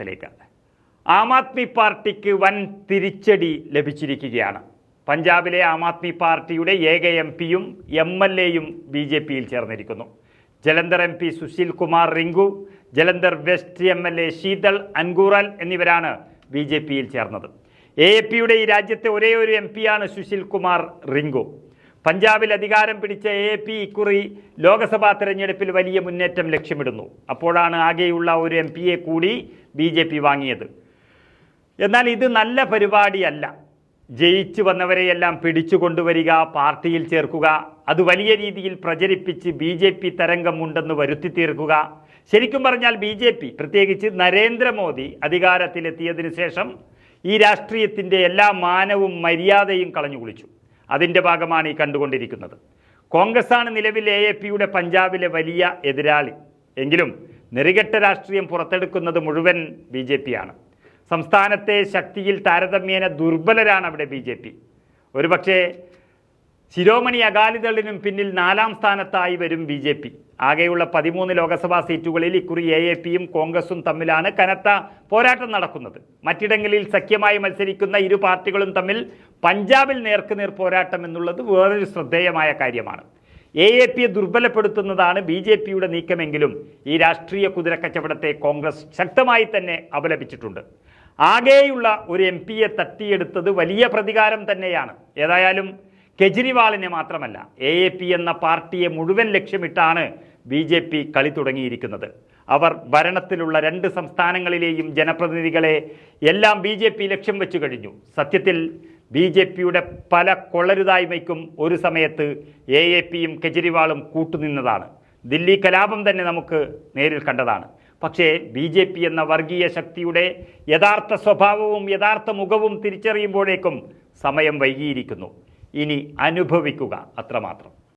ത്തിലേക്ക് ആം ആദ്മി പാർട്ടിക്ക് വൻ തിരിച്ചടി ലഭിച്ചിരിക്കുകയാണ്. പഞ്ചാബിലെ ആം ആദ്മി പാർട്ടിയുടെ ഏക എംപിയും MLAയും BJPയിൽ ചേർന്നിരിക്കുന്നു. Jalandhar MP Sushil Kumar Rinku, Jalandhar west MLA Sheetal Angural എന്നിവരാണ് BJPയിൽ ചേർന്നത്. AAPയുടെ ഈ രാജ്യത്തെ ഒരേ ഒരു MPയാണ് സുശീൽ കുമാർ റിങ്കു. പഞ്ചാബിൽ അധികാരം പിടിച്ച AAP ഇക്കുറി ലോക്സഭാ തെരഞ്ഞെടുപ്പിൽ വലിയ മുന്നേറ്റം ലക്ഷ്യമിടുന്നു. അപ്പോഴാണ് ആകെയുള്ള ഒരു MPയെ കൂടി BJP വാങ്ങിയത്. എന്നാൽ ഇത് നല്ല പരിപാടിയല്ല. ജയിച്ചു വന്നവരെയെല്ലാം പിടിച്ചു കൊണ്ടുവരിക, പാർട്ടിയിൽ ചേർക്കുക, അത് വലിയ രീതിയിൽ പ്രചരിപ്പിച്ച് BJP തരംഗമുണ്ടെന്ന് വരുത്തി തീർക്കുക. ശരിക്കും പറഞ്ഞാൽ BJP, പ്രത്യേകിച്ച് നരേന്ദ്രമോദി അധികാരത്തിലെത്തിയതിനു ശേഷം ഈ രാഷ്ട്രീയത്തിൻ്റെ എല്ലാ മാനവും മര്യാദയും കളഞ്ഞു കുളിച്ചു. അതിൻ്റെ ഭാഗമാണ് ഈ കണ്ടുകൊണ്ടിരിക്കുന്നത്. കോൺഗ്രസ്സാണ് നിലവിൽ AAPയുടെ പഞ്ചാബിലെ വലിയ എതിരാളി. എങ്കിലും നെറികെട്ട രാഷ്ട്രീയം പുറത്തെടുക്കുന്നത് മുഴുവൻ BJPയാണ്. സംസ്ഥാനത്തെ ശക്തിയിൽ താരതമ്യേന ദുർബലരാണ് അവിടെ BJP. ഒരുപക്ഷെ ശിരോമണി അകാലിദളിനും പിന്നിൽ 4ാം സ്ഥാനത്തായി വരും BJP. ആകെയുള്ള 13 ലോക്സഭാ സീറ്റുകളിൽ ഇക്കുറി AAPയും കോൺഗ്രസും തമ്മിലാണ് കനത്ത പോരാട്ടം നടക്കുന്നത്. മറ്റിടങ്ങളിൽ സഖ്യമായി മത്സരിക്കുന്ന ഇരു പാർട്ടികളും തമ്മിൽ പഞ്ചാബിൽ നേർക്കുനേർ പോരാട്ടം എന്നുള്ളത് വേറൊരു ശ്രദ്ധേയമായ കാര്യമാണ്. AAPയെ ദുർബലപ്പെടുത്തുന്നതാണ് BJPയുടെ നീക്കമെങ്കിലും ഈ രാഷ്ട്രീയ കുതിരക്കച്ചവടത്തെ കോൺഗ്രസ് ശക്തമായി തന്നെ അപലപിച്ചിട്ടുണ്ട്. ആകെയുള്ള ഒരു MPയെ തട്ടിയെടുത്തത് വലിയ പ്രതികാരം തന്നെയാണ്. ഏതായാലും കെജ്രിവാളിനെ മാത്രമല്ല, AAP എന്ന പാർട്ടിയെ മുഴുവൻ ലക്ഷ്യമിട്ടാണ് BJP കളി തുടങ്ങിയിരിക്കുന്നത്. അവർ ഭരണത്തിലുള്ള 2 സംസ്ഥാനങ്ങളിലെയും ജനപ്രതിനിധികളെ എല്ലാം BJP ലക്ഷ്യം വെച്ചു കഴിഞ്ഞു. സത്യത്തിൽ BJPയുടെ പല കൊള്ളരുതായ്മയ്ക്കും ഒരു സമയത്ത് AAPയും കെജ്രിവാളും കൂട്ടുനിന്നതാണ്. ദില്ലി കലാപം തന്നെ നമുക്ക് നേരിൽ കണ്ടതാണ്. പക്ഷേ BJP എന്ന വർഗീയ ശക്തിയുടെ യഥാർത്ഥ സ്വഭാവവും യഥാർത്ഥ മുഖവും തിരിച്ചറിയുമ്പോഴേക്കും സമയം വൈകിയിരിക്കുന്നു. ഇനി അനുഭവിക്കുക, അത്രമാത്രം.